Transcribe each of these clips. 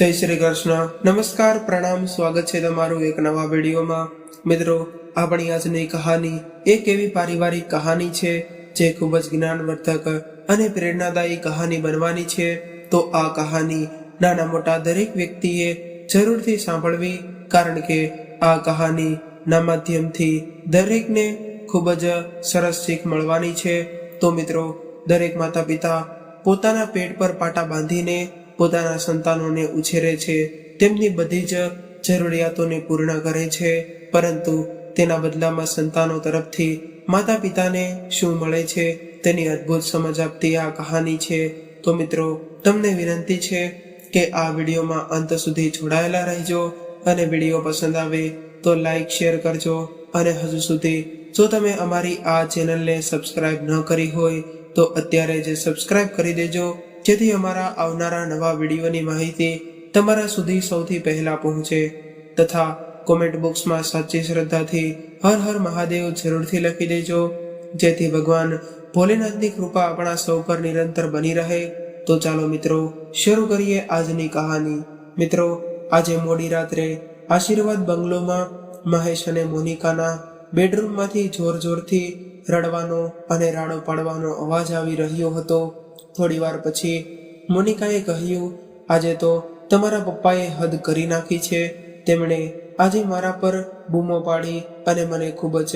જય શ્રી કૃષ્ણ. નમસ્કાર, પ્રણામ, સ્વાગત છે તમારું એક નવા વિડીયોમાં. મિત્રો, આપણી આજની કહાની એક એવી પારિવારિક કહાની છે જે ખૂબ જ જ્ઞાનવર્ધક અને પ્રેરણાદાયી કહાની બનવાની છે. તો આ કહાની નાના મોટા દરેક વ્યક્તિએ જરૂરથી સાંભળવી, કારણ કે આ કહાનીના માધ્યમથી દરેકને ખૂબ જ સરસ શીખ મળવાની છે. તો મિત્રો, દરેક માતા પિતા પોતાના પેટ પર પાટા બાંધીને પોતાના સંતાનોને ઉછેરે છે, તેમની બધી જ જરૂરિયાતોને પૂર્ણ કરે છે, પરંતુ તેના બદલામાં સંતાનો તરફથી માતા પિતાને શું મળે છે તેની અદ્ભુત સમજ આપતી આ કહાની છે. તો મિત્રો, તમને વિનંતી છે કે આ વિડીયોમાં અંત સુધી જોડાયેલા રહેજો, અને વિડીયો પસંદ આવે તો લાઈક શેર કરજો. અને હજુ સુધી જો તમે અમારી આ ચેનલને સબસ્ક્રાઇબ ન કરી હોય તો અત્યારે જ સબસ્ક્રાઇબ કરી દેજો, જેથી અમારા આવનારા નવા વિડીયોની માહિતી તમારા સુધી સૌથી પહેલા પહોંચે. તથા કોમેન્ટ બોક્સમાં સાચી શ્રદ્ધાથી હર હર મહાદેવ જરૂરથી લખી દેજો, જેથી ભગવાન ભોલેનાથની કૃપા આપણા સૌ પર નિરંતર બની રહે. તો ચાલો મિત્રો, શરૂ કરીએ આજની કહાની. મિત્રો, આજે મોડી રાત્રે આશીર્વાદ બંગલોમાં મહેશ અને મોનિકાના બેડરૂમમાંથી જોર જોરથી રડવાનો અને રાડો પાડવાનો અવાજ આવી રહ્યો હતો. થોડી વાર પછી મોનિકાએ કહ્યું, આજે તો તમારા પપ્પાએ હદ કરી નાખી છે. તેમણે આજે મારા પર બૂમો પાડી અને મને ખૂબ જ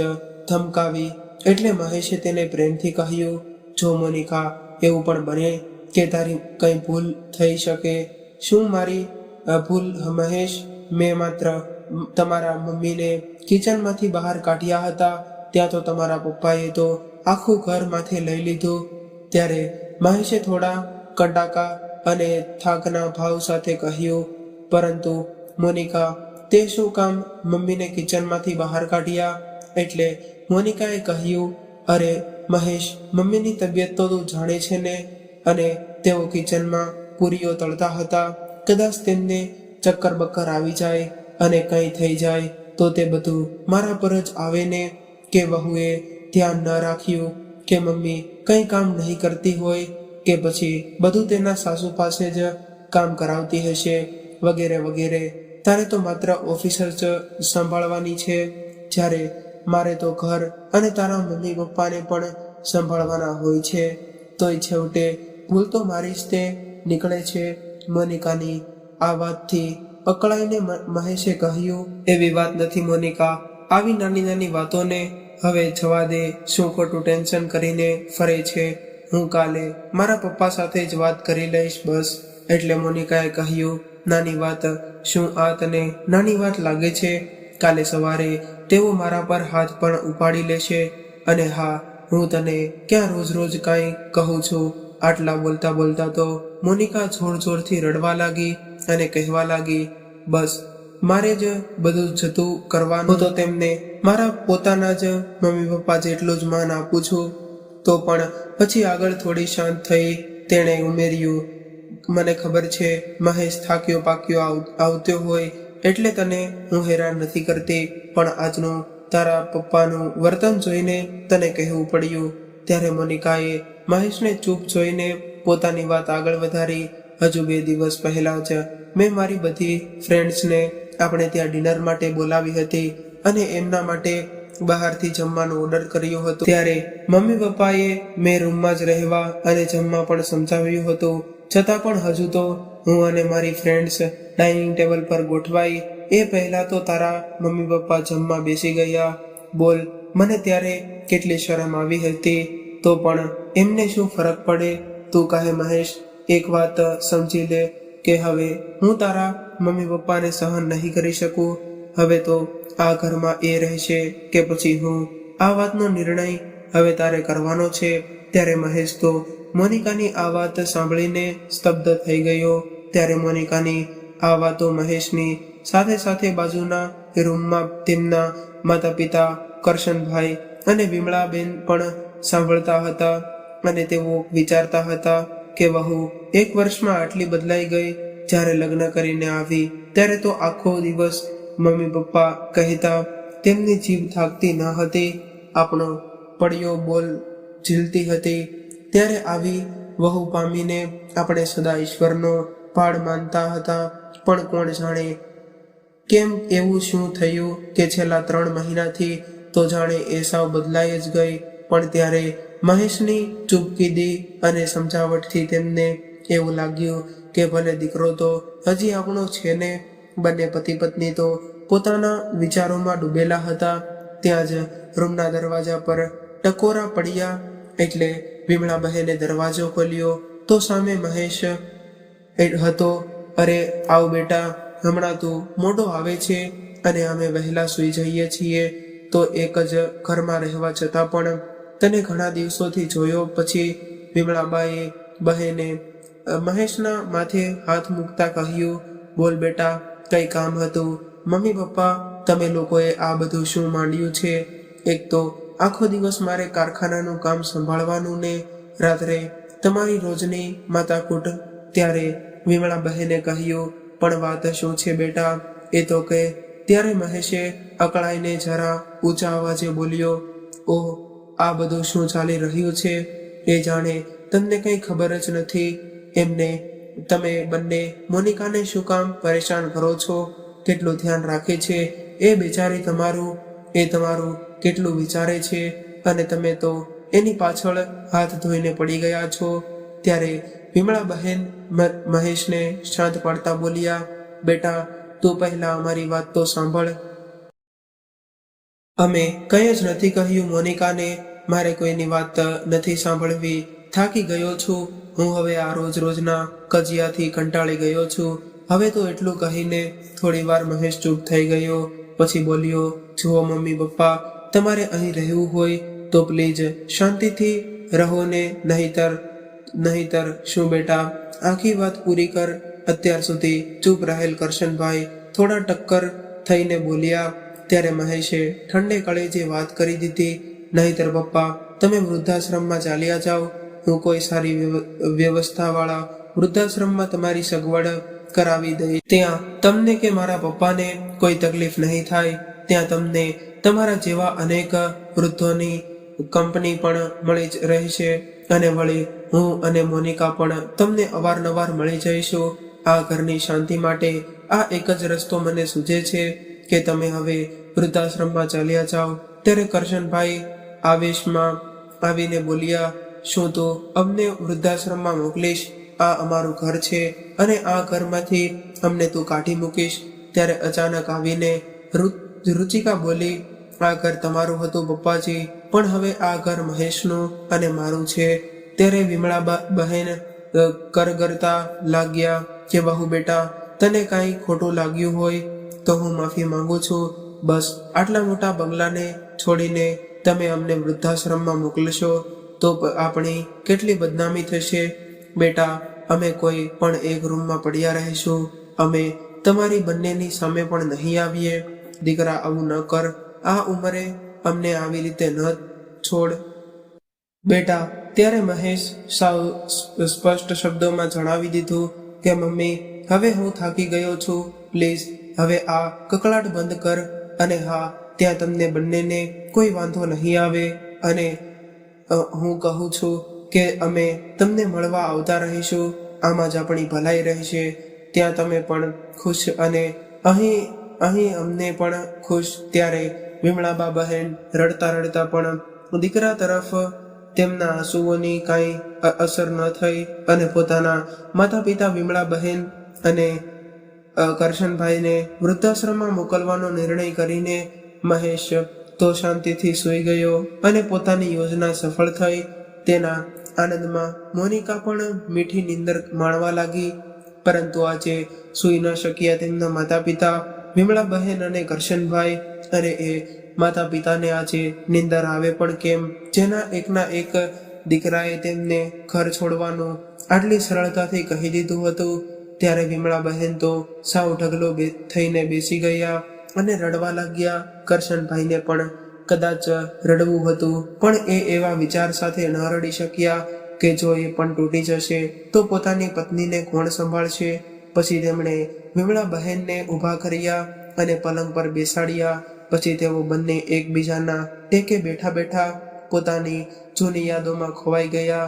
ધમકાવી. એટલે મહેશે તેને પ્રેમથી કહ્યું, જો મોનિકા, એવું પણ બને કે તારી કંઈ ભૂલ થઈ શકે. શું મારી ભૂલ મહેશ? મેં માત્ર તમારા મમ્મીને કિચનમાંથી બહાર કાઢ્યા હતા, ત્યાં તો તમારા પપ્પાએ તો આખું ઘર માથે લઈ લીધું. ત્યારે મહેશે થોડા કડાકા અને થાકના ભાવ સાથે કહ્યું, પરંતુ મોનિકા, તે શું કામ મમ્મીને કિચનમાંથી બહાર કાઢ્યા? એટલે મોનિકાએ કહ્યું, અરે મહેશ, મમ્મીની તબિયત તો તું જાણે છે ને, અને તેઓ કિચનમાં પૂરીઓ તળતા હતા. કદાચ તેમને ચક્કર બક્કર આવી જાય અને કંઈ થઈ જાય તો તે બધું મારા પર જ આવે ને. કે વહુએ ધ્યાન ન રાખ્યું, કે મમ્મી કંઈ કામ નહીં કરતી હોય, કે પછી બધું તેના સાસુ પાસે જ કામ કરાવતી હશે, વગેરે વગેરે. તારે તો માત્ર ઓફિસ જ સંભાળવાની છે, જ્યારે મારે તો ઘર અને તારા મમ્મી પપ્પાને પણ સંભાળવાના હોય છે. તોય છેવટે ભૂલ તો મારી જ તે નીકળે છે. મોનિકાની આ વાતથી અકળાઈને મહેશે કહ્યું, એવી વાત નથી મોનિકા, આવી નાની નાની વાતોને હવે જવા દે. શું ખોટું ટેન્શન કરીને ફરે છે? હું કાલે મારા પપ્પા સાથે જ વાત કરી લઈશ, બસ. એટલે મોનિકાએ કહ્યું, નાની વાત? શું આ તને નાની વાત લાગે છે? કાલે સવારે તેઓ મારા પર હાથ પણ ઉપાડી લેશે. અને હા, હું તને ક્યાં રોજ રોજ કાંઈ કહું છું? આટલા બોલતા બોલતા તો મોનિકા જોર જોરથી રડવા લાગી અને કહેવા લાગી, બસ મારે જ બધું જતું કરવાનું. તો તેમને મારા પોતાના જ મમ્મી પપ્પા જેટલું જ માન આપું છું. તો પણ પછી આગળ થોડી શાંત થઈ તેણે ઉમેર્યું, મને ખબર છે મહેશ થાક્યો પાક્યો આવતો હોય એટલે તને હું હેરાન નથી કરતી, પણ આજનું તારા પપ્પાનું વર્તન જોઈને તને કહેવું પડ્યું. ત્યારે મોનિકાએ મહેશને ચૂપ જોઈને પોતાની વાત આગળ વધારી. હજુ 2 દિવસ પહેલા જ મેં મારી બધી ફ્રેન્ડ્સને આપણે ત્યાં ડિનર માટે બોલાવી હતી, અને એમના માટે બહારથી જમવાનો ઓર્ડર કર્યો હતો. ત્યારે મમ્મી પપ્પાએ મેં રૂમમાં જ રહેવા અને જમવા પણ સમજાવ્યું હતું. છતાં પણ હજુ તો હું અને મારી ફ્રેન્ડ્સ ડાઇનિંગ ટેબલ પર ગોઠવાઈ એ પહેલા તો તારા મમ્મી પપ્પા જમવા બેસી ગયા. બોલ, મને ત્યારે કેટલી શરમ આવી હતી. તો પણ એમને શું ફરક પડે? તું કહે મહેશ, એક વાત સમજી લે કે હવે હું તારા મમ્મી પપ્પાને સહન નહીં કરી શકું. હવે તો આ ઘરમાં એ રહેશે કે પછી હું? આ વાતનો નિર્ણય હવે તારે કરવાનો છે. ત્યારે મહેશ તો મોનિકાની આ વાત સાંભળીને સ્તબ્ધ થઈ ગયો. ત્યારે મોનિકાની આ વાતો મહેશની સાથે સાથે બાજુના રૂમમાં તેમના માતા પિતા કરશનભાઈ અને વિમળાબેન પણ સાંભળતા હતા, અને તેઓ વિચારતા હતા કે વહુ 1 વર્ષમાં આટલી બદલાઈ ગઈ. જ્યારે લગ્ન કરીને આવી ત્યારે તો આખો દિવસ મમ્મી પપ્પા કહેતા તેમની જીભ થાકતી ન હતી, આપણો પડ્યો બોલ ઝીલતી હતી. ત્યારે આવી વહુ પામીને આપણે સદા ઈશ્વરનો પાડ માનતા હતા, પણ કોણ જાણે કેમ એવું શું થયું કે છેલ્લા 3 મહિનાથી તો જાણે એ સાવ બદલાઈ જ ગઈ. પણ ત્યારે મહેશની ચૂપકીદી અને સમજાવટથી તેમને એવું લાગ્યું કે ભલે દીકરો તો હજી આપણો છે ને. બંને પતિ પત્ની તો પોતાના વિચારોમાં ડૂબેલા હતા. ત્યાં જ રૂમના દરવાજા પર ટકોરા પડ્યા એટલે વિમળા બહેને દરવાજો ખોલ્યો તો સામે મહેશ હતો. અરે આવ બેટા, હમણાં તું મોડો આવે છે અને અમે વહેલા સૂઈ જઈએ છીએ, તો એક જ ઘરમાં રહેવા છતાં પણ તને ઘણા દિવસોથી જોયો. પછી વિમળાબાએ બહેને મહેશના માથે હાથ મૂકતા કહ્યું, બોલ બેટા, કઈ કામ હતું? મમ્મી પપ્પા, તમે લોકોએ આ બધું શું માંડ્યું છે? એક તો આખો દિવસ મારે કારખાનાનું કામ સંભાળવાનું ને રાત્રે તમારી રોજની માથાકૂટ. ત્યારે વિમળા બહેને કહ્યું, પણ વાત શું છે બેટા, એ તો કે. ત્યારે મહેશે અકળાઈને જરા ઊંચા અવાજે બોલ્યો, ઓહ, આ બધું શું ચાલી રહ્યું છે? એ જાણે તમને કંઈ ખબર જ નથી. એમને તમે બંને મોનિકાને શું કામ પરેશાન કરો છો? કેટલું ધ્યાન રાખે છે એ બિચારી તમારું કેટલું વિચારે છે, અને તમે તો એની પાછળ હાથ ધોઈને પડી ગયા છો. ત્યારે વિમળા બહેન મહેશને શાંત પાડતા બોલ્યા, બેટા, તું પહેલા અમારી વાત તો સાંભળ. અમે કંઈ જ નથી કહ્યું મોનિકાને. મારે કોઈની વાત નથી સાંભળવી. થાકી ગયો છું હું હવે આ રોજના કજિયાથી કંટાળી ગયો છું. હવે તો એટલું કહીને થોડી વાર મહેશ ચૂપ થઈ ગયો. પછી બોલ્યો, જુઓ મમ્મી પપ્પા, તમારે અહીં રહેવું હોય તો પ્લીઝ શાંતિથી રહો ને, નહીતર શું બેટા, આખી વાત પૂરી કર. અત્યાર સુધી ચૂપ રહેલ કરશનભાઈ થોડા ટક્કર થઈને બોલ્યા. ત્યારે મહેશે ઠંડે કળેજે વાત કરી દીધી, નહીતર પપ્પા, તમે વૃદ્ધાશ્રમમાં ચાલ્યા જાઓ. હું કોઈ સારી વ્યવસ્થાવાળા વૃદ્ધાશ્રમમાં તમારી સગવડ કરાવી દઈશ. ત્યાં તમને કે મારા પપ્પાને કોઈ તકલીફ નહીં થાય. ત્યાં તમને તમારા જેવા અનેક વૃદ્ધોની કંપની પણ મળી જ રહેશે, અને વળી હું અને મોનિકા પણ તમને અવારનવાર મળી જઈશું. આ ઘરની શાંતિ માટે આ એક જ રસ્તો મને સૂઝે છે કે તમે હવે વૃદ્ધાશ્રમમાં ચાલ્યા જાઓ. ત્યારે કરશનભાઈ આવેશમાં આવીને બોલ્યા, શું તું અમને વૃદ્ધાશ્રમમાં મોકલીશ? આ અમારું ઘર છે અને આ ઘરમાંથી અમને તું કાઢી મૂકીશ? ત્યારે અચાનક આવીને રુચિકા બોલી, આ ઘર તમારું હતું પપ્પાજી, પણ હવે આ ઘર મહેશનું અને મારું છે. ત્યારે વિમળા બહેન કરગરતા લાગ્યા કે બહુ બેટા, તને કાંઈ ખોટું લાગ્યું હોય તો હું માફી માંગુ છું. બસ આટલા મોટા બંગલાને છોડીને તમે અમને વૃદ્ધાશ્રમમાં મોકલશો તો આપણી કેટલી બદનામી થશે. બેટા, અમે કોઈ પણ એક રૂમમાં પડ્યા રહીશું. અમે તમારી બંનેની સામે પણ નહીં આવીએ. દીકરા, આવું ન કર. આ ઉંમરે અમને આવી રીતે ન છોડ બેટા. ત્યારે મહેશ સાવ સ્પષ્ટ શબ્દોમાં જણાવી દીધું કે મમ્મી, હવે હું થાકી ગયો છું. પ્લીઝ હવે આ કકળાટ બંધ કર. અને હા, ત્યાં તમને બંનેને કોઈ વાંધો નહીં આવે. અને હું કહું છું કે અમે તમને મળવા આવતા રહીશું. આમાં જ આપણી ભલાઈ રહેશે. ત્યાં તમે પણ ખુશ અને અહીં અમને પણ ખુશ. ત્યારે વિમળાબા બહેન રડતા રડતા પણ દીકરા તરફ તેમના આંસુઓની કાંઈ અસર ન થઈ, અને પોતાના માતા પિતા વિમળા બહેન અને કરશનભાઈને વૃદ્ધાશ્રમમાં મોકલવાનો નિર્ણય કરીને મહેશ તો શાંતિથી સૂઈ ગયો અને પોતાની યોજના સફળ થઈ. તેના આનંદમાં મોનિકા પણ મીઠી નીંદર માણવા લાગી. પરંતુ આજે સૂઈ ન શક્યા તેમના માતા પિતા વિમળા બહેન અને કરશનભાઈ. અને એ માતા પિતાને આજે નીંદર આવે પણ કેમ, જેના એકના એક દીકરાએ તેમને ઘર છોડવાનું આટલી સરળતાથી કહી દીધું હતું. ત્યારે વિમળા બહેન તો સાવ ઢગલો થઈને બેસી ગયા અને રડવા લાગ્યા. કરશનભાઈને પણ કદાચ રડવું હતું, પણ એ એવા વિચાર સાથે ન રડી શક્યા કે જો એ પણ તૂટી જશે તો પોતાની પત્નીને કોણ સંભાળશે. પછી તેમણે વિમળા બહેનને ઊભા કર્યા અને પલંગ પર બેસાડ્યા. પછી તેઓ બંને એકબીજાના ટેકે બેઠા બેઠા પોતાની જૂની યાદોમાં ખોવાઈ ગયા.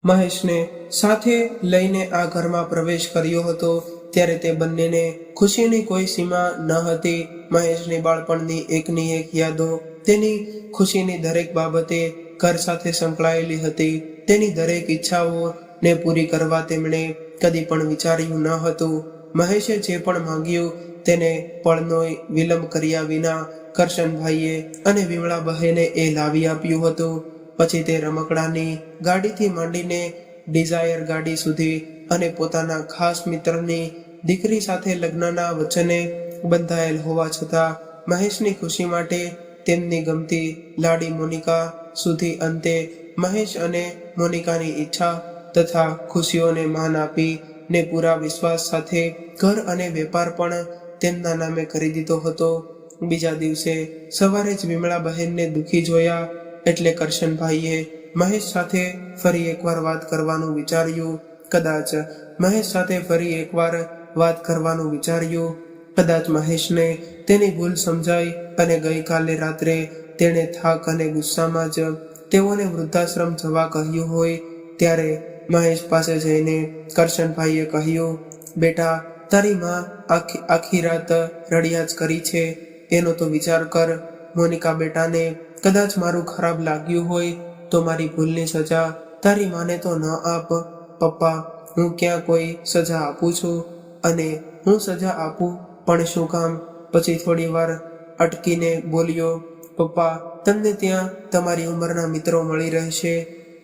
મહેશને સાથે લઈને આ ઘરમાં પ્રવેશ કર્યો હતો ત્યારે તે બંનેને ખુશીની કોઈ સીમા ન હતી. મહેશની બાળપણની એકની એક યાદો તેની ખુશીની દરેક બાબતે ઘર સાથે સંકળાયેલી હતી. તેની દરેક ઈચ્છાઓને પૂરી કરવા તેમણે કદી પણ વિચાર્યું ન હતું. મહેશે જે પણ માંગ્યું તેને પળનો વિલંબ કર્યા વિના કરશનભાઈએ અને વિમળાબહેને એ લાવી આપ્યું હતું. પછી તે રમકડાની ગાડીથી માંડીને ડિઝાયર ગાડી સુધી અને પોતાના ખાસ મિત્રની દીકરી સાથે લગ્નના વચને બંધાયેલ હોવા છતાં મહેશની ખુશી માટે તેમની ગમતી લાડી મોનિકા સુધી અંતે મહેશ અને મોનિકાની ઈચ્છા તથા ખુશીઓને માન આપી ને પૂરા વિશ્વાસ સાથે ઘર અને વેપાર પણ તેમના નામે કરી દીધો હતો. બીજા દિવસે સવારે જ વિમળાબહેનને દુઃખી જોયા એટલે કરશનભાઈએ મહેશ સાથે ફરી એકવાર વાત કરવાનું વિચાર્યું. કદાચ મહેશને તેની ભૂલ સમજાઈ અને ગઈકાલે રાત્રે તેણે થાક અને ગુસ્સામાં જ તેઓને વૃદ્ધાશ્રમ જવા કહ્યું હોય. ત્યારે મહેશ પાસે જઈને કરશનભાઈએ કહ્યું, બેટા, તારી માં આખી રાત રડ્યા જ કરી છે, એનો તો વિચાર કર. મોનિકા બેટાને કદાચ મારું ખરાબ લાગ્યું હોય તો મારી ભૂલની સજા તારી માને તો ન આપ. પપ્પા, હું ક્યાં કોઈ સજા આપું છું? અને હું સજા આપું પણ શું કામ? પછી થોડી વાર અટકીને બોલ્યો, પપ્પા, તમને ત્યાં તમારી ઉંમરના મિત્રો મળી રહેશે,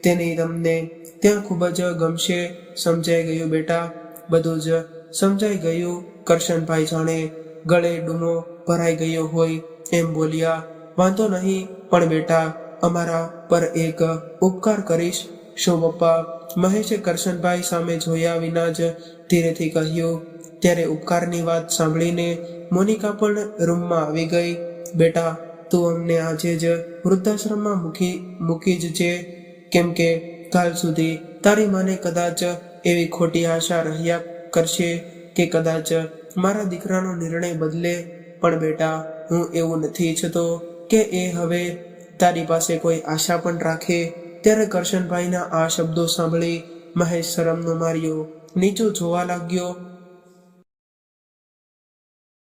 તેની તમને ત્યાં ખૂબ જ ગમશે. સમજાઈ ગયું બેટા, બધું જ સમજાઈ ગયું. કરશનભાઈ જાણે ગળે ડૂમો ભરાઈ ગયો હોય એમ બોલ્યા, વાંધો નહીં, પણ બેટા, અમારા પર એક ઉપકાર કરીશ. શું પપ્પા? મહેશે કરશનભાઈ સામે જોયા વિના જ ધીરેથી કહ્યું. ત્યારે ઉપકારની વાત સાંભળીને મોનિકા પણ રૂમમાં આવી ગઈ. બેટા, તું અમને આજે જ વૃદ્ધાશ્રમમાં મૂકી જ છે, કેમ કે કાલ સુધી તારી માને કદાચ એવી ખોટી આશા રહ્યા કરશે કે કદાચ મારા દીકરાનો નિર્ણય બદલે. પણ બેટા, હું એવું નથી ઈચ્છતો કે એ હવે તારી પાસે કોઈ આશા પણ રાખે. ત્યારે કરશનભાઈના આ શબ્દો સાંભળી મહેશ શરમનો માર્યો નીચું જોવા લાગ્યો.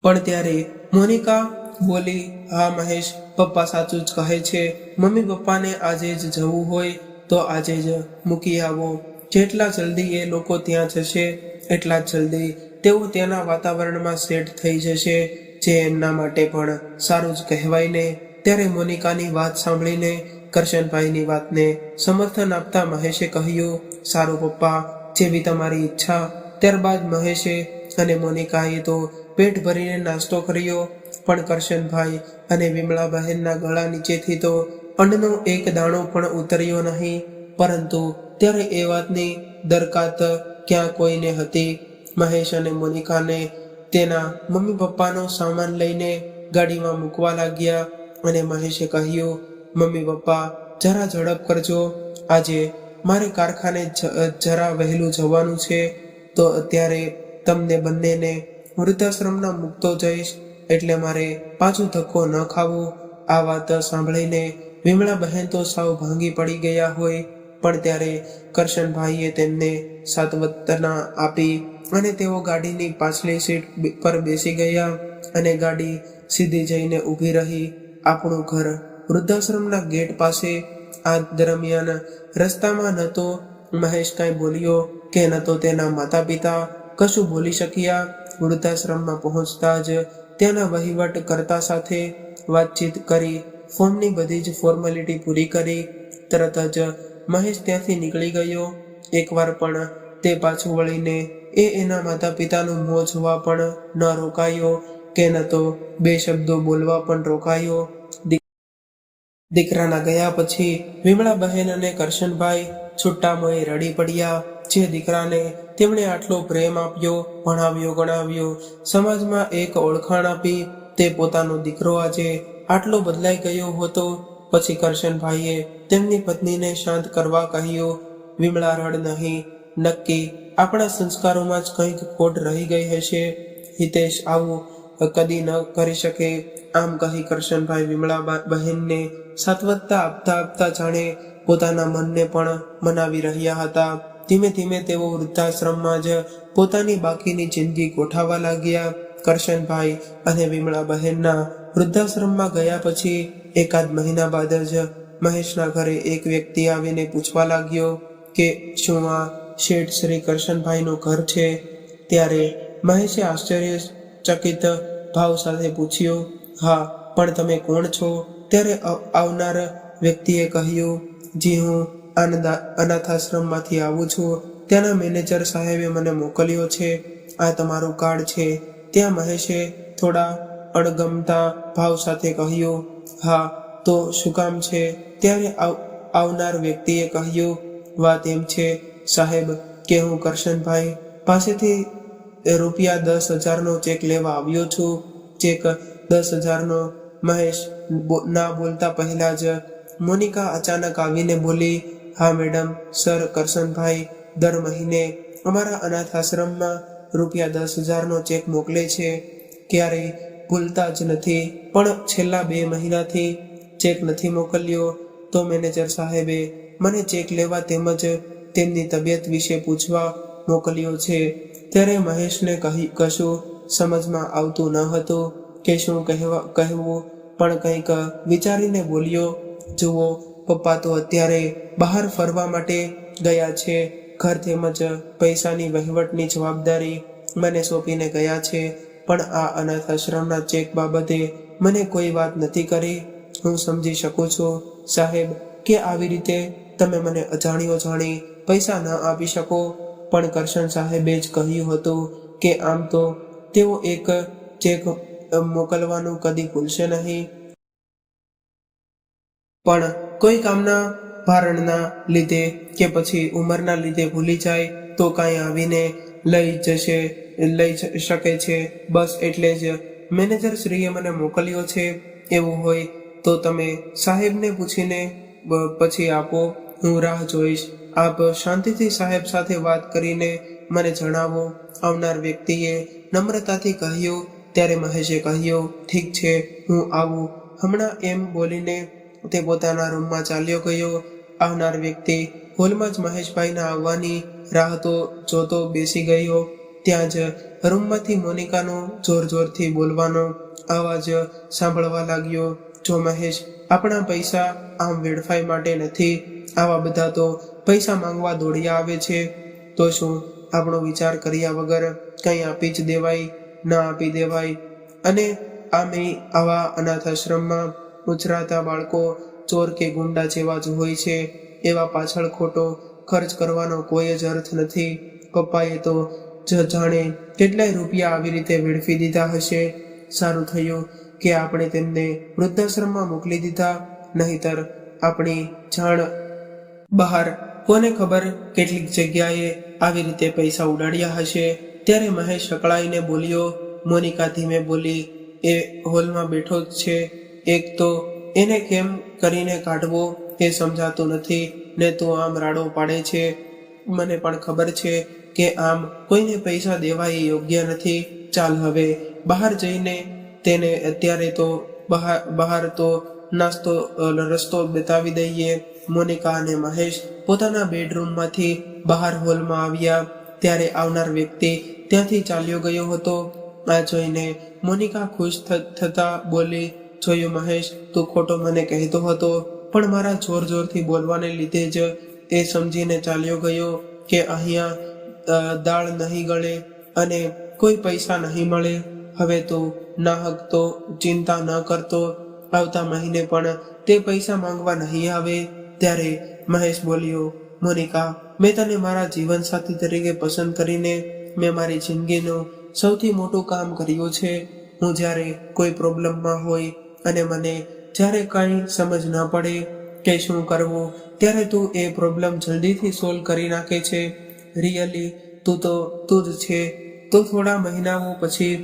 પણ ત્યારે મોનિકા બોલી, હા મહેશ, પપ્પા સાચું જ કહે છે. મમ્મી પપ્પાને આજે જ જવું હોય તો આજે જ મૂકી આવો. જેટલા જલ્દી એ લોકો ત્યાં જશે એટલા જ જલ્દી તેઓ ત્યાંના વાતાવરણમાં સેટ થઈ જશે, જે એમના માટે પણ સારું જ કહેવાય ને. ત્યારે મોનિકાની વાત સાંભળીને કરશનભાઈની વાતને સમર્થન આપતા મહેશે કહ્યું, સારું પપ્પા, જેવી તમારી ઈચ્છા. ત્યારબાદ મહેશે અને મોનિકાએ તો પેટ ભરીને નાસ્તો કર્યો, પણ કરશનભાઈ અને વિમળાબહેનના ગળા નીચેથી તો અન્નનો એક દાણો પણ ઉતર્યો નહીં. પરંતુ ત્યારે એ વાતની દરકાત ક્યાં કોઈને હતી. મહેશ અને મોનિકાને તેના મમ્મી પપ્પાનો સામાન લઈને ગાડીમાં મૂકવા લાગ્યા અને મહેશે કહ્યું, મમ્મી પપ્પા, જરા ઝડપ કરજો, આજે મારે કારખાને જરા વહેલું જવાનું છે, તો અત્યારે તમને બંનેને વૃદ્ધાશ્રમના મૂકતો જઈશ, એટલે મારે પાછું ધક્કો ન ખાવો. આ વાત સાંભળીને વિમળાબહેન તો સાવ ભાંગી પડી ગયા હોય. પણ ત્યારે કરશનભાઈએ તેમને સાંત્વના આપી અને તેઓ ગાડીની પાછલી સીટ પર બેસી ગયા અને ગાડી સીધી જઈને ઊભી રહી આપણું ઘર વૃદ્ધાશ્રમના ગેટ પાસે. આ દરમિયાન રસ્તામાં ન તો મહેશ કાંઈ બોલ્યો કે ન તો તેના માતા પિતા કશું બોલી શક્યા. વૃદ્ધાશ્રમમાં પહોંચતા જ ત્યાંના વહીવટ કરતા સાથે વાતચીત કરી ફોર્મની બધી જ ફોર્માલિટી પૂરી કરી તરત જ મહેશ ત્યાંથી નીકળી ગયો. એકવાર પણ તે પાછું વળીને એના માતા પિતાનું મોં જોવા પણ ન રોકાયો કે ન તો બે શબ્દો બોલવા પણ રોકાયો. દીકરાના ગયા પછી વિમળાબહેન અને કરશનભાઈ છૂટા મોએ રડી પડ્યા. જે દીકરાને તેમણે આટલો પ્રેમ આપ્યો, ભણાવ્યો, ગણાવ્યો, સમાજમાં એક ઓળખાણ આપી, તે પોતાનો દીકરો આજે આટલો બદલાઈ ગયો હતો. પછી કરશનભાઈએ તેમની પત્નીને શાંત કરવા કહ્યું, વિમળા, રડ નહીં, નક્કી આપણા સંસ્કારોમાં જ કંઈક ખોટ રહી ગઈ હશે. હિતેશ આવું કદી ન કરી શકે. આમ કહી કરશનભાઈ વિમળા બહેનને સાત્વતા આપતા આપતા જાણે પોતાના મનને પણ મનાવી રહ્યા હતા. ધીમે ધીમે તેઓ વૃદ્ધાશ્રમમાં જ પોતાની બાકીની જિંદગી ગોઠવવા લાગ્યા. કરશનભાઈ અને વિમળા બહેનના વૃદ્ધાશ્રમમાં ગયા પછી એકાદ મહિના બાદ જ મહેશના ઘરે એક વ્યક્તિ આવીને પૂછવા લાગ્યો કે શું આ શેઠ શ્રી કરશનભાઈનું ઘર છે? ત્યારે મહેશે આશ્ચર્યચકિત ભાવ સાથે પૂછ્યું, હા, પણ તમે કોણ છો? ત્યારે આવનાર વ્યક્તિએ કહ્યું, જી, હું અનાથાશ્રમમાંથી આવું છું. ત્યાંના મેનેજર સાહેબે મને મોકલ્યો છે. આ તમારું કાર્ડ છે. ત્યાં મહેશે થોડા અણગમતા ભાવ સાથે કહ્યું, હા, તો શું કામ છે? ત્યારે આવનાર વ્યક્તિએ કહ્યું, વાત એમ છે સાહેબ કે હું કરશનભાઈ પાસેથી ₹10,000નો ચેક લેવા આવ્યો છું. ચેક 10,000નો. મહેશ ના બોલતા પહેલા જ મોનિકા અચાનક આવીને બોલી, હા મેડમ, સર કરશનભાઈ દર મહિને અમારા અનાથાશ્રમમાં ₹10,000નો ચેક મોકલે છે. ક્યારેય ભૂલતા જ નથી, પણ છેલ્લા 2 મહિનાથી ચેક નથી મોકલ્યો. તો મેનેજર સાહેબે મને ચેક લેવા તેમજ તેમની તબિયત વિશે પૂછવા મોકલ્યો છે. ત્યારે મહેશને કશું સમજમાં આવતું ન હતું કે શું કહેવું, પણ કંઈક વિચારીને બોલ્યો, જુઓ પપ્પા તો અત્યારે બહાર ફરવા માટે ગયા છે. ઘર તેમજ પૈસાની વહીવટની જવાબદારી મને સોંપીને ગયા છે. પણ આ અનાથાશ્રમના ચેક બાબતે મને કોઈ વાત નથી કરી. હું સમજી શકું છું સાહેબ કે આવી રીતે તમે મને અજાણ્યો જાણી પૈસા ન આપી શકો, પણ કરશન સાહેબે જ કહ્યું હતું કે આમ તો તેઓ એક ચેક મોકલવાનું કદી ભૂલશે નહીં, પણ કોઈ કામના ભારણના લીધે કે પછી ઉંમરના લીધે ભૂલી જાય તો કાંઈ આવીને લઈ શકે છે. બસ એટલે જ મેનેજર શ્રીએ મને મોકલ્યો છે. એવું હોય તો તમે સાહેબને પૂછીને પછી આપો. હું રાહ જોઈશ. આપ શાંતિથી સાહેબ સાથે વાત કરીને મને જણાવો, આવનાર વ્યક્તિએ નમ્રતાથી કહ્યું. ત્યારે મહેશે કહ્યું, ઠીક છે, હું આવું હમણાં, એમ બોલીને તે પોતાના રૂમમાં ચાલ્યો ગયો. આવનાર વ્યક્તિ હોલમાં જ મહેશભાઈના આવવાની રાહ તો જોતો બેસી ગયો. ત્યાં જ રૂમમાંથી મોનિકાનો જોરથી બોલવાનો અવાજ સાંભળવા લાગ્યો, જો મહેશ, આપણા પૈસા આમ વેડફાઈ માટે નથી. આવા બધા તો પૈસા માંગવા દોડ્યા આવે છે. તો શું આપણો વિચાર કર્યા વગર કંઈ આપી જ દેવાય? ના આપી દેવાય. અને આમે આવા અનાથાશ્રમમાં ઉછરાતા બાળકો ચોર કે ગુંડા જેવા જ હોય છે. એવા પાછળ ખોટો ખર્ચ કરવાનો કોઈ જ અર્થ નથી. પપ્પાએ તો જાણે કેટલાય રૂપિયા આવી રીતે વેડફી દીધા હશે. સારું થયું કે આપણે તેમને વૃદ્ધાશ્રમમાં મોકલી દીધા, નહીતર આપણી જાણ બહાર કોને ખબર કેટલીક જગ્યાએ આવી રીતે પૈસા ઉડાડ્યા હશે. ત્યારે મહેશ અકળાઈને બોલ્યો. મોનિકા ધીમે બોલી, એ હોલમાં બેઠો જ છે. એક તો એને કેમ કરીને કાઢવો એ સમજાતું નથી ને તું આમ રાડો પાડે છે. મને પણ ખબર છે કે આમ કોઈને પૈસા દેવા એ યોગ્ય નથી. ચાલ હવે બહાર જઈને તેને અત્યારે તો બહાર તો રસ્તો બતાવી દઈએ. મોનિકા અને મહેશ પોતાના બેડરૂમમાંથી બહાર હોલમાં આવ્યા. ત્યારે આવનાર વ્યક્તિ ત્યાંથી ચાલ્યો ગયો હતો. આ જોઈને મોનિકા ખુશ થતા બોલી, જોયું મહેશ, તું ખોટો મને કહેતો હતો, પણ મારા જોરથી બોલવાને લીધે જ એ સમજીને ચાલ્યો ગયો કે અહીંયા દાળ નહીં ગળે અને કોઈ પૈસા નહીં મળે. હવે તું નાહક તો ચિંતા ન કરતો, આવતા મહિને પણ તે પૈસા માંગવા નહીં આવે. ત્યારે મહેશ બોલ્યો, મોનિકા, મેં તને મારા જીવનસાથી તરીકે પસંદ કરીને મેં મારી જિંદગીનું સૌથી મોટું કામ કર્યું છે. હું જ્યારે કોઈ પ્રોબ્લેમમાં હોય અને મને જ્યારે કાંઈ સમજ ન પડે કે શું કરવું, ત્યારે તું એ પ્રોબ્લેમ જલ્દીથી સોલ્વ કરી નાખે છે. રિયલી તું જ છે. તો થોડા મહિનાઓ પછી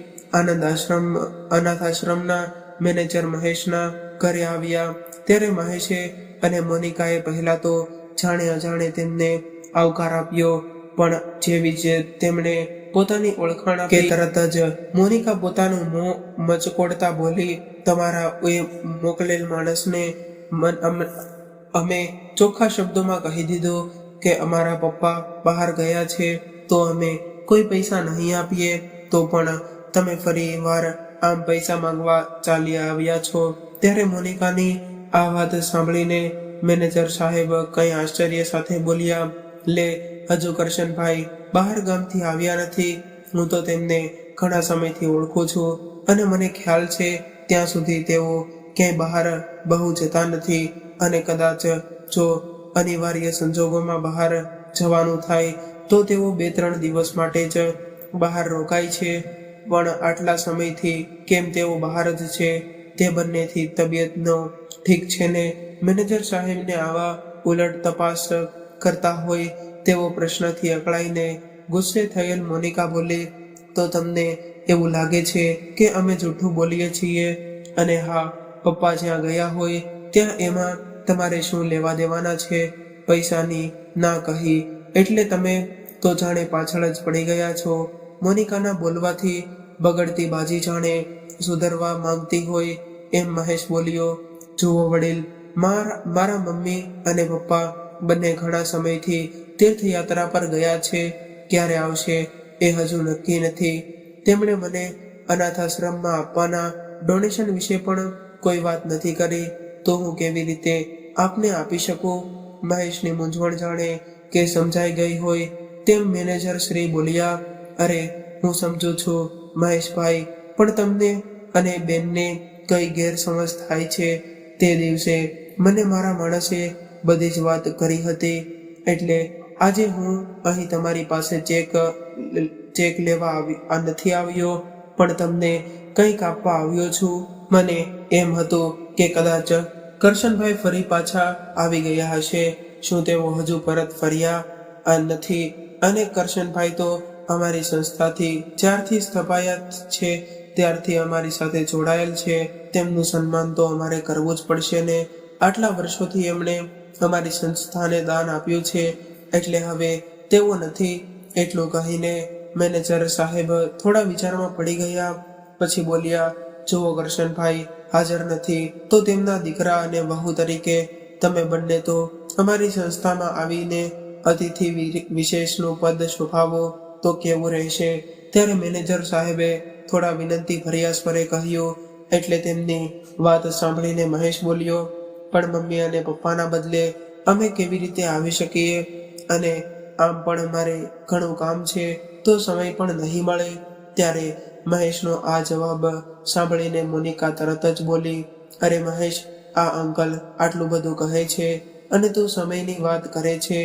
અનાથાશ્રમના મેનેજર મહેશના ઘરે આવ્યા. ત્યારે મહેશે અને મોનિકાએ પહેલા તો જાણે અજાણે તેમને આવકાર આપ્યો, પણ જેવી જ તેમણે પોતાની ઓળખાણ આપી તરત જ મોનિકા પોતાનું મોં મચકોડતા બોલી, તમારા એ મોકલેલ માણસને અમે ચોખ્ખા શબ્દોમાં કહી દીધું કે અમારા પપ્પા બહાર ગયા છે તો અમે કોઈ પૈસા નહીં આપીએ, તો પણ તમે ફરી વાર આમ પૈસા માંગવા ચાલી આવ્યા છો. ત્યારે મોનિકાની આ વાત સાંભળીને મેનેજર સાહેબ કઈ આશ્ચર્ય સાથે બોલ્યા, લે, હજુ કરશનભાઈ બહાર ગામથી આવ્યા નથી. હું તો તેમને ઘણા સમયથી ઓળખું છું અને મને ખ્યાલ છે ત્યાં સુધી તેઓ ક્યાંય બહાર બહુ જતા નથી, અને કદાચ જો અનિવાર્ય સંજોગોમાં બહાર જવાનું થાય તો તેઓ 2-3 દિવસ માટે જ બહાર રોકાય છે. પણ આટલા સમયથી કેમ તેઓ બહાર જ છે? તે બંનેથી તબિયતનો ઠીક છે ને? મેનેજર સાહેબને આવા ઉલટ તપાસ કરતા હોય તેવો પ્રશ્નથી અકળાઈને ગુસ્સે થયેલ મોનિકા બોલી, તો તમને એવું લાગે છે કે અમે જૂઠું બોલીએ છીએ? અને હા, પપ્પા જ્યાં ગયા હોય ત્યાં એમાં તમારે શું લેવા દેવાના છે? પૈસાની ના કહી એટલે તમે તો જાણે પાછળ જ પડી ગયા છો. મોનિકાના બોલવાથી બગડતી બાજી જાણે સુધરવા માંગતી હોય એમ મહેશ બોલ્યો, જુઓ વડીલ, મારા મમ્મી અને પપ્પા બંને ઘણા સમયથી તીર્થયાત્રા પર ગયા છે. ક્યારે આવશે એ હજુ નક્કી નથી. તેમણે મને અનાથાશ્રમમાં આપવાના ડોનેશન વિશે પણ કોઈ વાત નથી કરી, તો હું કેવી રીતે આપને આપી શકું? મહેશની મૂંઝવણ જાણે કે સમજાઈ ગઈ હોય તેમ મેનેજર શ્રી બોલ્યા, અરે હું સમજુ છું મહેશભાઈ, પણ તમને અને બેનને કઈ ગેરસમજ થાય છે. તે દિવસે મને મારા માણસે બધી જ વાત કરી હતી, એટલે આજે હું અહીં તમારી પાસે ચેક લેવા નથી આવ્યો, પણ તમને કંઈક આપવા આવ્યો છું. મને એમ હતું કે કદાચ કરશનભાઈ ફરી પાછા આવી ગયા હશે. શું તેઓ હજુ પરત ફર્યા નથી? અને કરશનભાઈ તો અમારી સંસ્થાથી જ્યારથી સ્થપાયા છે ત્યારથી અમારી સાથે જોડાયેલ છે. તેમનું સન્માન તો અમારે કરવું જ પડશે ને. આટલા વર્ષોથી એમણે અમારી સંસ્થાને દાન આપ્યું છે, એટલે હવે તેઓ નથી. એટલું કહીને મેનેજર સાહેબ થોડા વિચારમાં પડી ગયા. પછી બોલ્યા, જુઓ કરશનભાઈ હાજર નથી તો તેમના દીકરા અને વહુ તરીકે તમે બંને તો અમારી સંસ્થામાં આવીને અતિથિ વિશેષનું પદ શોભાવો તો કેવું રહેશે? ત્યારે મેનેજર સાહેબે થોડા વિનંતી ભર્યા સ્વરે કહ્યું. એટલે તેમની વાત સાંભળીને મહેશ બોલ્યો, પણ મમ્મી અને પપ્પાના બદલે અમે કેવી રીતે આવી શકીએ? અને આમ પણ અમારે ઘણું કામ છે, તો સમય પણ નહીં મળે. ત્યારે મહેશનો આ જવાબ સાંભળીને મોનિકા તરત જ બોલી, અરે મહેશ, આ અંકલ આટલું બધું કહે છે અને તું સમયની વાત કરે છે.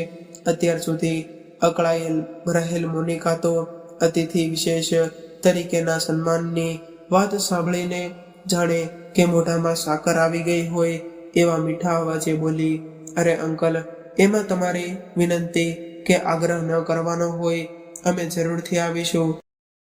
અત્યાર સુધી અકળાયેલ રહેલ મોનિકા તો અતિથિ વિશેષ તરીકેના સન્માનની વાત સાંભળીને જાણે કે મોઢામાં સાકર આવી ગઈ હોય એવા મીઠા અવાજે બોલી, અરે અંકલ, એમાં તમારી વિનંતી કે આગ્રહ ન કરવાનો હોય. અમે જરૂરથી આવીશું.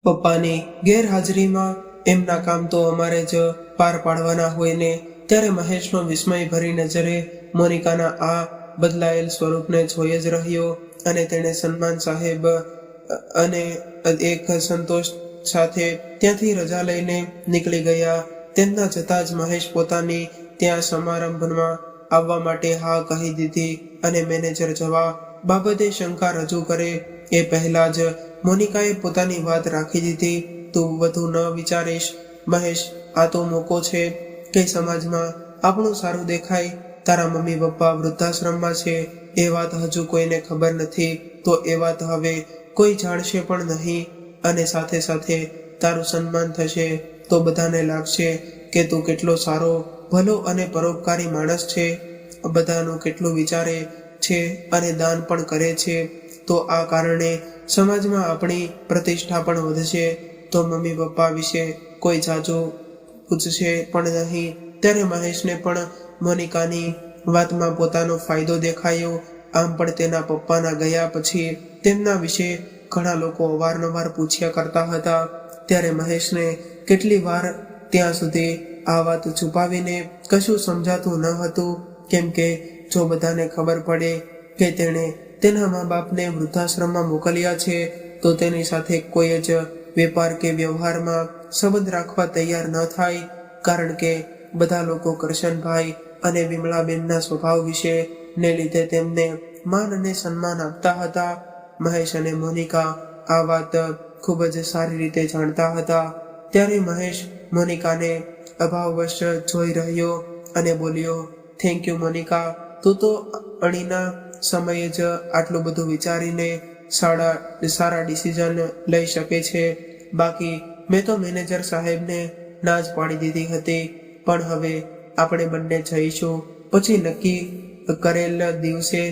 પપ્પાની ગેરહાજરીમાં એમના કામ તો અમારે જ પાર પાડવાના હોય ને. ત્યારે મહેશનો વિસ્મય ભરી નજરે મોનિકાના આ બદલાયેલ સ્વરૂપને જોઈ જ રહ્યો, અને તેણે સન્માન સાહેબ અને એક સંતોષ સાથે ત્યાંથી રજા લઈને નીકળી ગયા. તેમના જતાં જ મહેશ પોતાની ત્યાં સમારંભમાં આવવા માટે હા કહી દીધી, અને મેનેજર જવા બાબતે શંકા રજૂ કરે એ પહેલા જ મોનિકાએ પોતાની વાત રાખી દીધી. તું વધુ ન વિચારીશ મહેશ, આ તો મોકો છે કે સમાજમાં આપણું સારું દેખાય. તારા મમ્મી પપ્પા વૃદ્ધાશ્રમમાં છે એ વાત હજુ કોઈને ખબર નથી, તો એ વાત હવે કોઈ જાણશે પણ નહીં, અને સાથે સાથે તારું સન્માન થશે તો બધાને લાગશે કે તું કેટલો સારો, ભલો અને પરોપકારી માણસ છે. બધાનું કેટલું વિચારે છે અને દાન પણ કરે છે. તો આ કારણે સમાજમાં આપણી પ્રતિષ્ઠા પણ વધશે. તો મમ્મી પપ્પા વિશે કોઈ જાજુ પૂછશે પણ નહીં. ત્યારે મહેશને પણ મોનિકાની વાતમાં પોતાનો ફાયદો દેખાયો. આમ પણ તેના પપ્પાના ગયા પછી તેમના વિશે ઘણા લોકો અવારનવાર પૂછ્યા કરતા હતા. ત્યારે મહેશને કેટલી વાર ત્યાં સુધી આ વાત છુપાવીને કશું સમજાતું ન હતું, કેમ કે જો બધાને ખબર પડે કે તેણે તેના મા બાપને વૃદ્ધાશ્રમમાં મોકલ્યા છે તો તેની સાથે કોઈ જ વેપાર કે વ્યવહારમાં સંબંધ રાખવા તૈયાર ન થાય. કારણ કે બધા લોકો કરશનભાઈ અને વિમળાબેનના સ્વભાવ વિશે ને લીધે તેમને માન અને સન્માન આપતા હતા. મહેશ અને મોનિકા આ વાત ખૂબ જ સારી રીતે જાણતા હતા. ત્યારે મહેશ મોનિકાને અભાવવશ જોઈ રહ્યો અને બોલ્યો, થેન્ક યુ મોનિકા, તું તો અણીના સમયે જ આટલું બધું વિચારીને સારા ડિસિઝન લઈ શકે છે. બાકી મેં તો મેનેજર સાહેબને ના જ પાડી દીધી હતી. પણ હવે આપણે બંને જઈશું. પછી નક્કી કરેલ દિવસે